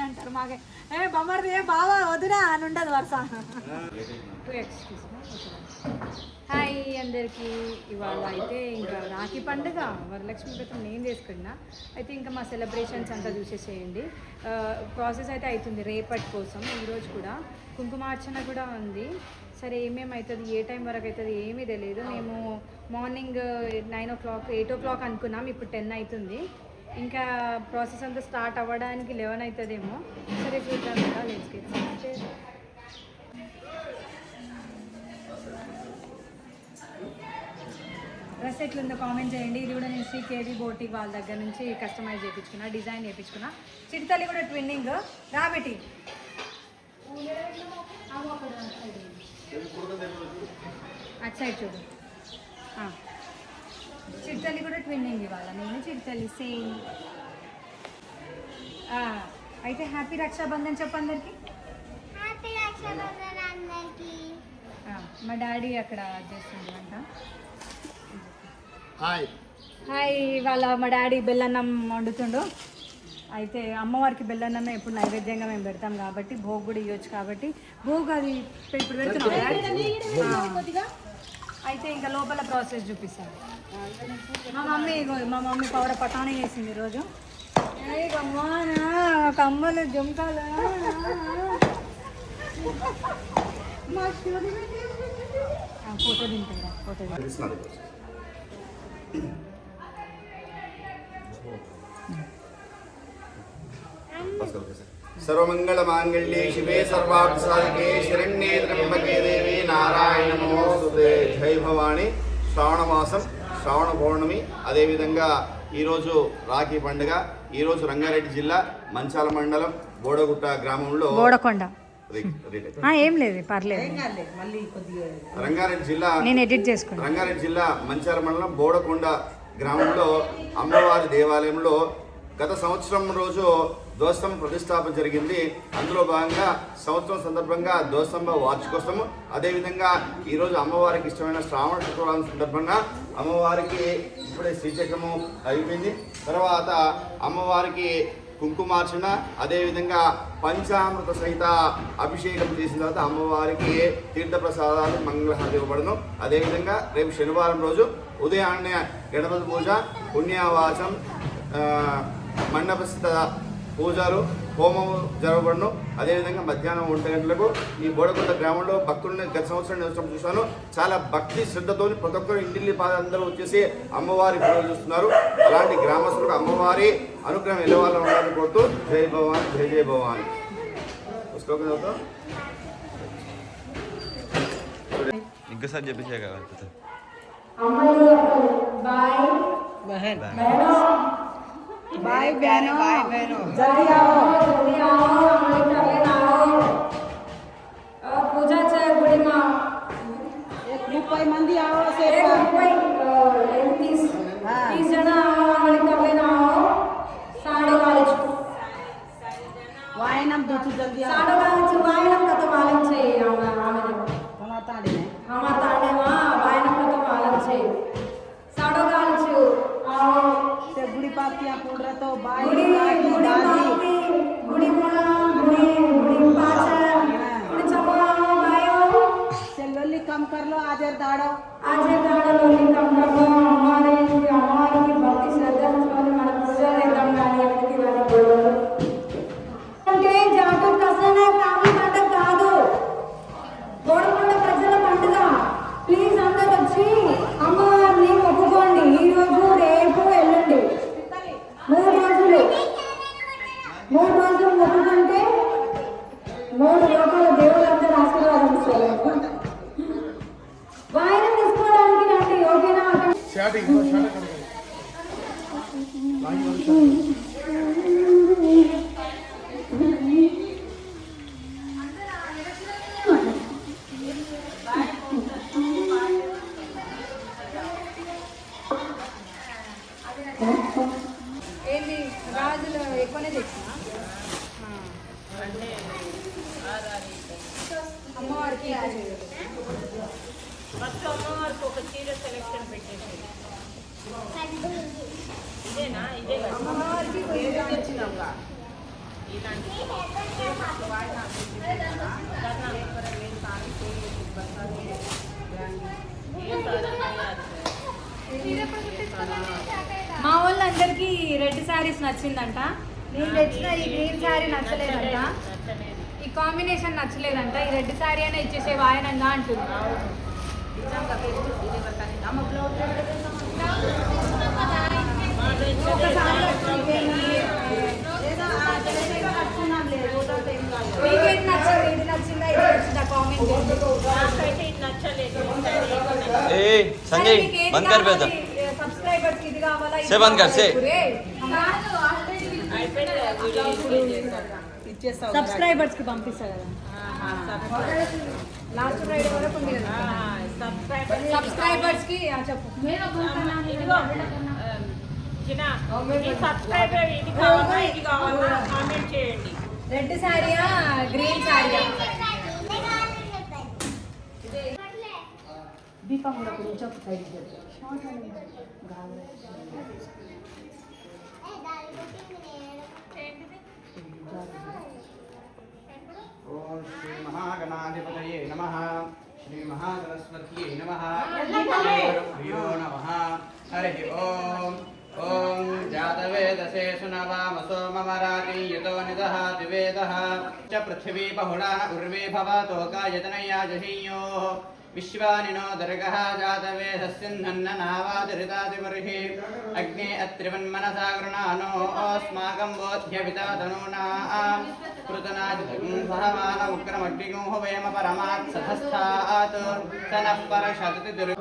అంటారు మాకే బొమ్మది బావా వదినా అని ఉండదు వరుస. హాయ్ అందరికీ. ఇవాళ అయితే ఇంకా రాఖీ పండుగ వరలక్ష్మి వ్రతం నేను చేసుకున్నా. అయితే ఇంకా మా సెలబ్రేషన్స్ అంతా చూసేసేయండి. ప్రాసెస్ అయితే అవుతుంది రేపటి కోసం. ఈరోజు కూడా కుంకుమార్చన కూడా ఉంది. సరే ఏమేమి అవుతుంది, ఏ టైం వరకు అవుతుంది ఏమీ తెలియదు. మేము మార్నింగ్ 9 o'clock 8 o'clock అనుకున్నాం, ఇప్పుడు 10 అవుతుంది. ఇంకా ప్రాసెస్ అంతా స్టార్ట్ అవ్వడానికి 11 అవుతుందేమో. సరే చూద్దాం కదా. Let's get started. డ్రెస్ ఎట్లుందో కామెంట్ చేయండి. ఇది కూడా నేను శ్రీకేవి బోటిక్ వాళ్ళ దగ్గర నుంచి కస్టమైజ్ చేయించుకున్నా, డిజైన్ చేయించుకున్నా. చిటితల్లి కూడా ట్విన్నింగ్ రాబెట్టి అటు సైడ్ చూడు. చిటితల్లి కూడా ట్విన్నింగ్ ఇవాళ. నేను చిటితల్లి సేమ్. అయితే హ్యాపీ రక్షాబంధన్ చెప్పు అందరికి. మా డాడీ అక్కడ చేస్తుంది అంట. హాయ్. వాళ్ళ మా డాడీ బెల్లన్నం వండుతుండు. అయితే అమ్మవారికి బెల్లన్నమే ఎప్పుడు నైవేద్యంగా మేము పెడతాం కాబట్టి భోగ్ కూడా ఇవ్వచ్చు కాబట్టి భోగ్ అది ఇప్పుడు పెడుతున్నాం. అయితే ఇంకా లోపల ప్రాసెస్ చూపిస్తాను. మా మమ్మీ పౌడర్ పటాణి వేసింది ఈరోజు. కమ్మలు జుంకాలు ఫోటో తింటుందా? ఫోటో सर्वमंगल मांगल्ये शिवे सर्वार्थ साधके शरण्ये त्र्यंबके देवी नारायण नमोस्तुते. जय भवानी. శ్రావణ మాసం, శ్రావణ పౌర్ణమి. అదేవిధంగా ఈరోజు రాఖీ పండుగ. ఈరోజు రంగారెడ్డి జిల్లా మంచాల మండలం బోడగుట్ట గ్రామంలో బోడకొండ ఏం లేదు పర్లేదు. రంగారెడ్డి జిల్లా నేను ఎడిట్ చేసుకున్నా. రంగారెడ్డి జిల్లా మంచాల మండలం బోడకొండ గ్రామంలో అమ్మవారి దేవాలయంలో గత సంవత్సరం రోజు ధ్వజస్తంభ ప్రతిష్టాపన జరిగింది. అందులో భాగంగా సంవత్సరం సందర్భంగా ధ్వజస్తంభ వార్షికోత్సవం. అదేవిధంగా ఈరోజు అమ్మవారికి ఇష్టమైన శ్రావణ శుక్రవారం సందర్భంగా అమ్మవారికి ఇప్పుడే శ్రీచక్రము అయిపోయింది. తర్వాత అమ్మవారికి కుంకుమార్చన, అదేవిధంగా పంచామృత సహిత అభిషేకం చేసిన తర్వాత అమ్మవారికి తీర్థప్రసాదాలు మంగళహారతి ఇవ్వబడను. అదేవిధంగా రేపు శనివారం రోజు ఉదయాన్నే గణపతి పూజ, పుణ్యవాచం, మండపస్థిత పూజలు, హోమము జరగబడను. అదేవిధంగా మధ్యాహ్నం 1 గంటలకు ఈ బోడకొండ గ్రామంలో భక్తుల్ని గత సంవత్సరం నివసం చూశాను. చాలా భక్తి శ్రద్ధతో ప్రతి ఒక్కరు ఇంటిల్లి అందరూ వచ్చేసి అమ్మవారి పూజలు చూస్తున్నారు. అలాంటి గ్రామస్తులకు అమ్మవారి అనుగ్రహం ఎలవాలని ఉండాలని కోరుతూ జై భవాని, జై జై భవాని. శ్లోకం చదువుతాం. ఇంకోసారి చెప్పేసే కదా. बाय बहनों, जल्दी आओ, जल्दी आओ, हमारे घर आओ. पूजा चे गुड़ी माँ 30 मंदी आओ. से 30 जना हमारे घर आओ. साढ़े वाले वायनम दो जल्दी आओ. साढ़े वाले वायनम का तो मालूम चाहिए. हमारा ताड़े माँ वायनम का तो मालूम चाहिए. साढ़े वाले आओ. गुड़ी पातिया पूड़ रहा तो बाई गुड़ी पाती गुड़ी मोड़ा गुड़ी पाचा गुड़ी चपला बायो से लोली कम कर लो. आज दाड़ो लोली कम कर लो. हमारे की भक्ति श्रद्धा वाले మన పూజలు एकदम గాని ఎక్కడికి వాడి గొడవలు అంటే జాతర కసన ఫ్యామిలీ పండుగ కాదు, బోడకొండ ప్రజల పండుగ. ప్లీజ్ అందరూ వచ్చి అమ్మవారిని మొక్కుకోండి. ఈ రోజు రేపు ఎల్లుండి 3 రోజులు మొక్కుకుంటే 3 లోకాల దేవులందరూ ఆశీర్వాదం ఇస్తారు. వాయినం తీసుకోవడానికి రండి. ఓకేనా? ఏంటి రాజులు ఎక్కువనే తెచ్చినా అమ్మవారికి ఫస్ట్ అమ్మవారికి ఒక చీర సెలెక్షన్ పెట్టేసి అనుగుణంగా ఇలాంటి మా వాళ్ళందరికీ రెడ్ శారీస్ నచ్చిందంట. నేను తెచ్చిన ఈ గ్రీన్ శారీ నచ్చలేదంట, ఈ కాంబినేషన్ నచ్చలేదంట. ఈ రెడ్ శారీ అయినా ఇచ్చేసే వాయనంగా అంటుంది. మీకేది నచ్చింది? ఇది నచ్చిందా, ఇది నచ్చిందా? కామెంట్ ए संजय बंद कर बेटा సబ్స్క్రైబర్స్ కి ఇది కావాలా, से बंद कर से సబ్స్క్రైబర్స్ కి పంపిస్తా కదా లాస్ట్ ఫ్రైడే వరకు ఉంది కదా. సబ్స్క్రైబర్స్ కి చెప్పు. సబ్స్క్రైబర్ ఇది కావాలా ఇది కావాలా కామెంట్ చేయండి. రెడ్ శారీయా గ్రీన్ శారీయా? దీపం కూడా కొంచెం సైడ్ ఓం శ్రీ మహాగణాధిపతయే నమః. శ్రీ మహాసరస్వత్యై నమః. శ్రీగురుభ్యో నమః. హరి ఓం. ఓం జాతవేదసే సునవామసో మమరాతి యతో నిదహాతి వేదః చ పృథివీ బహుళా ఉర్వే భవతోకాయతనయా జహీయోః విశ్వానినో దర్గః జాతవేదస్సిన్నన్నావాదిరితాదిమర్హి అగ్నే అత్రివన్మనసా గృణానో అస్మాకం బోధ్యపితా తనూనాం కృతనాదితం సహమానముగ్రమగ్నిగో వయమ పరమాత్ సహస్థాత్ సనః పరషదతి దుర్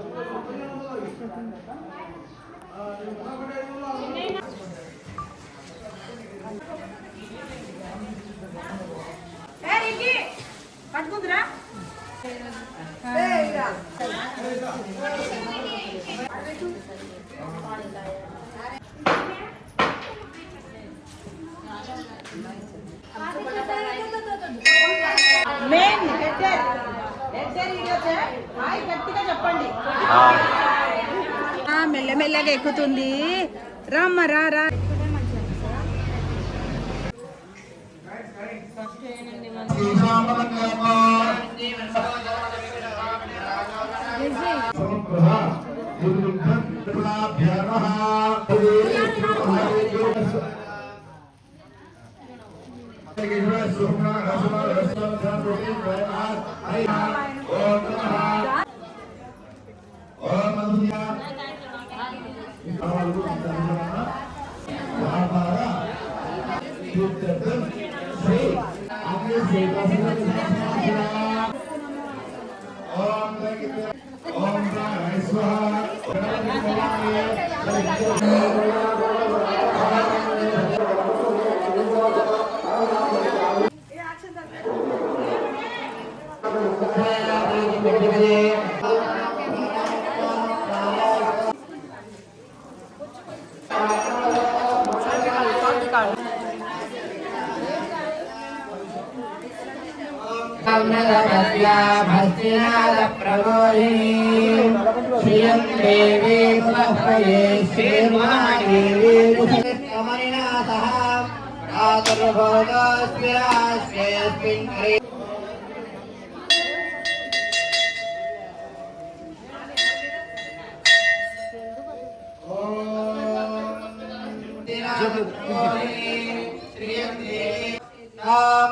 పట్టుకుందిరా మెయిన్ గట్టిగా చెప్పండి. మెల్లమెల్లగా ఎక్కుతుంది. రామ్మ రా రా. భస్తినాద ప్రబోధిని శ్రియం దేవీ పునఃపయే శ్రీర్మహాదేవీ కమలినాథః రాతర్భోగస్మిరాస్యేస్మిన్ హరి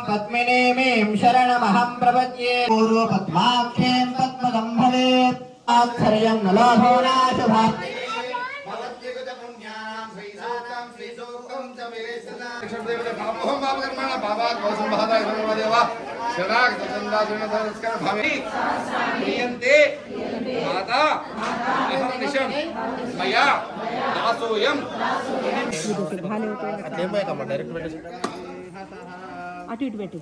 పద్మినేమీం శరణమహం ప్రపద్యే పూర్వ పద్మాక్షేం పద్మదంభవే ఆశ్చర్యం నలోభో నాశుభా అటు ఇటు పెట్టి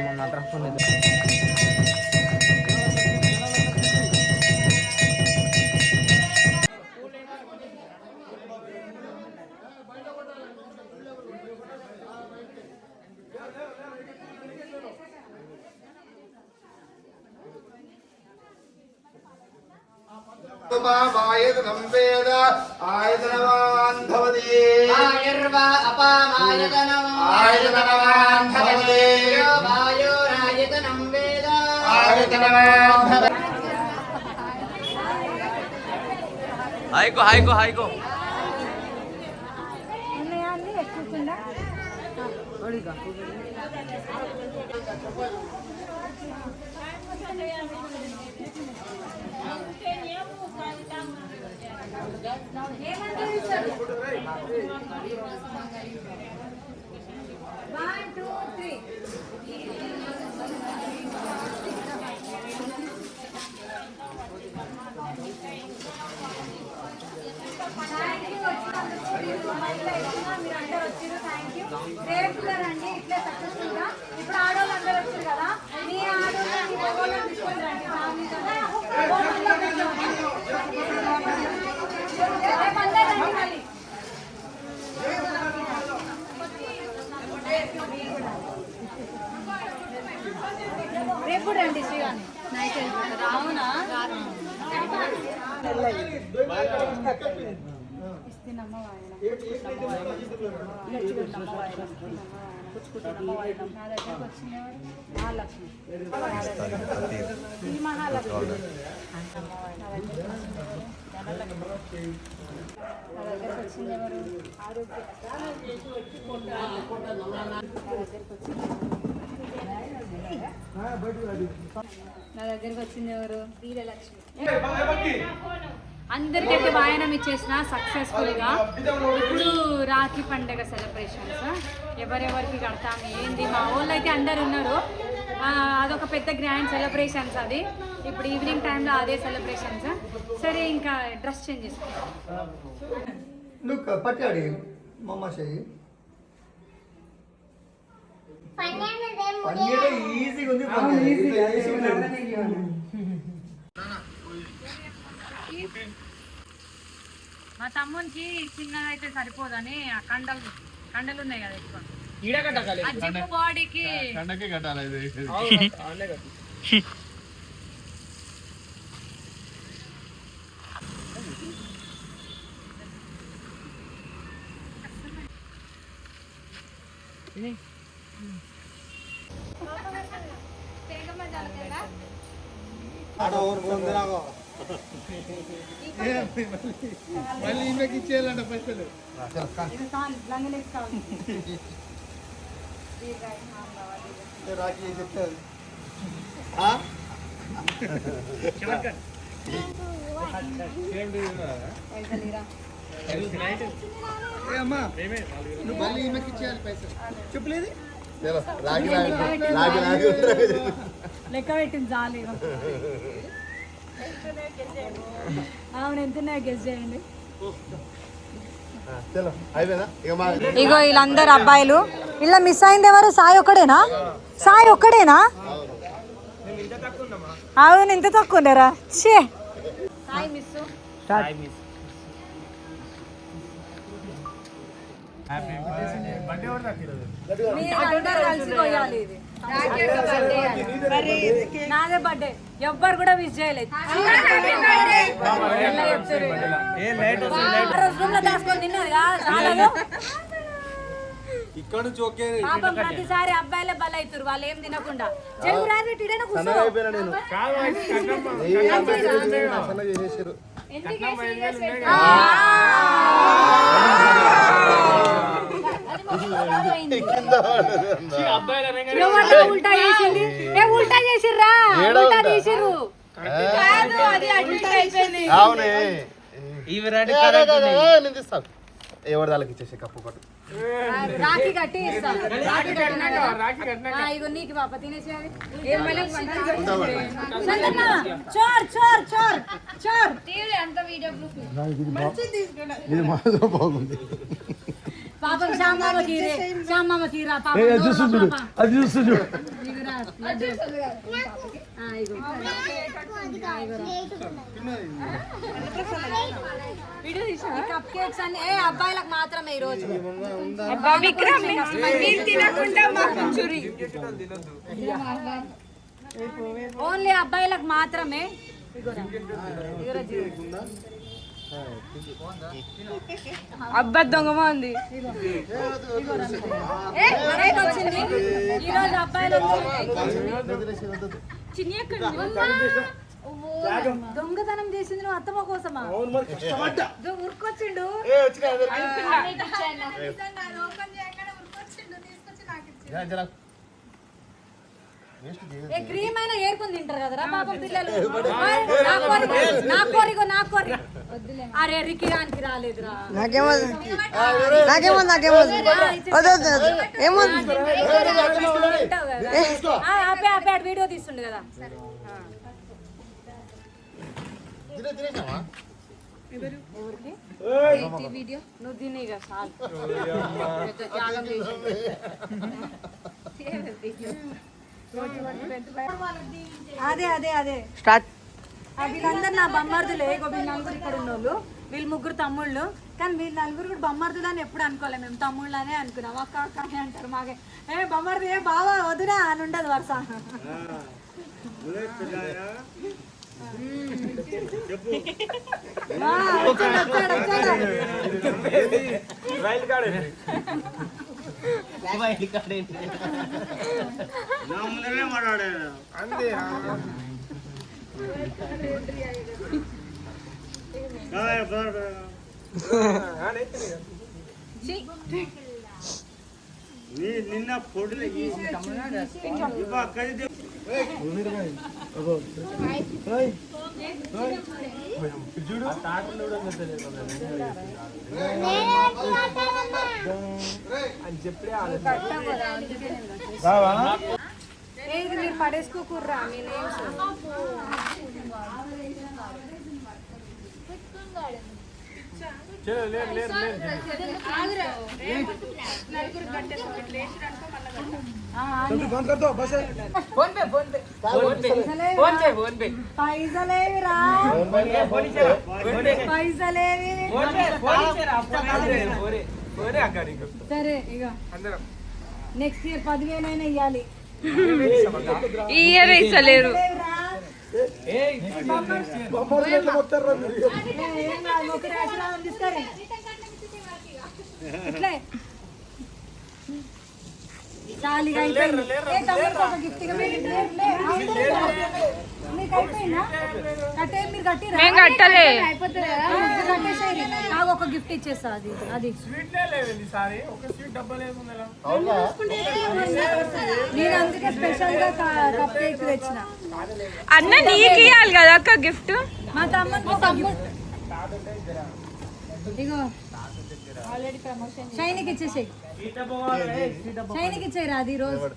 మొన్న డ్రస్ అపామాయతనం వేద ఆయతనవాన్ భవతి వాయుర్వా అపామాయతనం ఆయతనవాన్ భవతి వాయురాయతనం వేద ఆయతనవాన్ భవతి హాయికో హాయికో హాయికో ఇప్పుడు ఆడవాళ్ళందరూ వచ్చారు కదా మీ ఆడవాళ్ళు తీసుకొని రండి రేపు రండి శ్రీవాణి నైట్ వెళ్ళిపోతారు అవునా ఇస్తున్నమ్మ నా దగ్గరకు వచ్చిన మహాలక్ష్మి ఈ మహాలక్ష్మి నా దగ్గరకు వచ్చింది ఎవరు ఆరోగ్య నా దగ్గరకు వచ్చింది ఎవరు వీరలక్ష్మి అందరికైతే వాయనం ఇచ్చేసిన సక్సెస్ఫుల్గా. ఇప్పుడు రాఖీ పండుగ సెలబ్రేషన్స్ ఎవరెవరికి కడతాము ఏంది మా వాళ్ళు అయితే అందరు ఉన్నారు. అదొక పెద్ద గ్రాండ్ సెలబ్రేషన్స్ అది. ఇప్పుడు ఈవినింగ్ టైంలో అదే సెలబ్రేషన్స్. సరే ఇంకా డ్రెస్ చేంజ్ చేసుకుంటాం. నువ్వు పట్టాడి మమ్మ చెయ్యి పన్నీడ ఈజీగా ఉంది మా తమ్మునికి చిన్నగా అయితే సరిపోదని ఆ కండలు ఉన్నాయి కదా ఎక్కువ జిమ్ బాడీకి మళ్ళీ ఈమెకి ఇచ్చేయాలంట పైసలు రాఖీ చెప్తారు అమ్మా నువ్వు మళ్ళీ ఈమెకి ఇచ్చేయాలి పైసలు చెప్పలేదు లెక్క పెట్టింది చాలు. అవును ఎంతున్నాయో గెస్ చేయండి. ఇగో వీళ్ళందరు అబ్బాయిలు. ఇలా మిస్ అయింది ఎవరు? సాయి ఒక్కడేనా? సాయి ఒక్కడేనా? అవును ఇంత తక్కువ ఉండరా? షే సాయి మిస్ నాదే బర్త్డే ఎవ్వరు కూడా విష్ చేయలేదు. దాచుకొని తిన్నారు పాపం ప్రతిసారి అబ్బాయిలే బల అవుతారు వాళ్ళు ఏం తినకుండా. చెరువు రాబెట్టిడైనా ఉల్టా చేసింది. ఉల్టా చేసిర్రా? ఉల్టా చేసిర్రు. ఎవరి దానికి ఇచ్చేసి కప్పు కొట్టు రాఖీ కట్టి ఇస్తాం. ఇగో నీకు పాప తినేసేయాలి. చోర్ చోర్ చోర్ చోర్ అంత వీడియో బాగుంది పాపం శ్యామామ కీరే శ్యామామ కీరా పాప అది చూస్తు కప్ కేక్స్ అన్ని అబ్బాయిలకు మాత్రమే ఈ రోజు. ఓన్లీ అబ్బాయిలకు మాత్రమే. అబ్బా దొంగమా ఉంది. వచ్చింది ఈరోజు అబ్బాయిలు దొంగతనం చేసింది నువ్వు అత్తమ్మ కోసమా ఉరుకొచ్చిండు క్రీమ్ అయినా ఏరుకుని తింటారు కదరా పాపం పిల్లలు. నా కోరి అరే రికి గానికి రాలేదురా. ఆపే వీడియో తీస్తుండే కదా. వీడియో నువ్వు తినేగా చాలు. అదే స్టార్ట్. వీళ్ళందరూ నా బొమ్మర్దులే. వీళ్ళు నలుగురు ఇక్కడ ఉన్నోళ్ళు, వీళ్ళు ముగ్గురు తమ్ముళ్ళు. కానీ వీళ్ళు నలుగురు కూడా బొమ్మర్దులు అని ఎప్పుడు అనుకోలేదు. మేము తమ్ముళ్ళనే అనుకున్నాం. అక్క అక్క అని అంటారు. మాకే బొమ్మర్ది బావా వదినా అని ఉండదు వరుస. నిన్న ఫోటో అని చెప్పి ఏది మీరు పడేసుకోకుర్రా మీ నేమ్స్. పైసలేవిరా పైసలేవి. సరే ఇక నెక్స్ట్ ఇయర్ 10,000 అయినా ఇవ్వాలి. ఈ ఇయర్ ఇస్తలేరు. ఇట్లే చాలీగా అయిపోయింది. గిఫ్ట్ మీకు అయిపోయిందా? కట్టే మీరు కట్టిరా? మేము కట్టలే. నాకు ఒక గిఫ్ట్ ఇచ్చేస్తా. అది నేను అందుకే స్పెషల్ గా కప్ కేక్ తెచ్చిన. అన్న నీకు ఇవ్వాలి కదా అక్క గిఫ్ట్. మా తమ్ముడు ఇగో షైనికి ఇచ్చేసేయి. షైనికి ఇచ్చేయరా అది రోజు.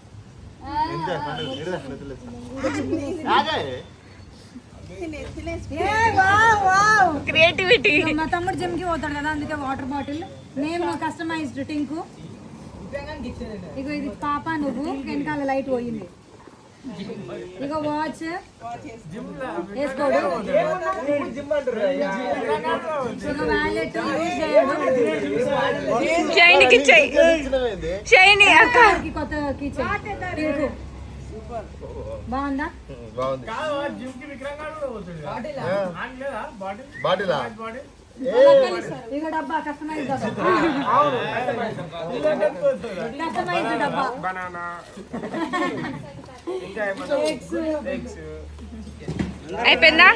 క్రియేటివిటీ. మా తమ్ముడు జిమ్కి పోతాడు కదా, అందుకే వాటర్ బాటిల్. నేను కస్టమైజ్డ్ టింకు. ఇగో ఇది పాప, నువ్వు వెనకాల లైట్ పోయింది. ఇక వాచ్ వేసుకోడు. ఇక వ్యాలెట్ యూజ్ చేయడు. షైనికి ఇచ్చేయి. షైని అక్క కొత్త కిచెన్ టింకు బాగుందా? ఇక డబ్బా కస్టమైజ్ డబ్బా. అయిపోయిందా?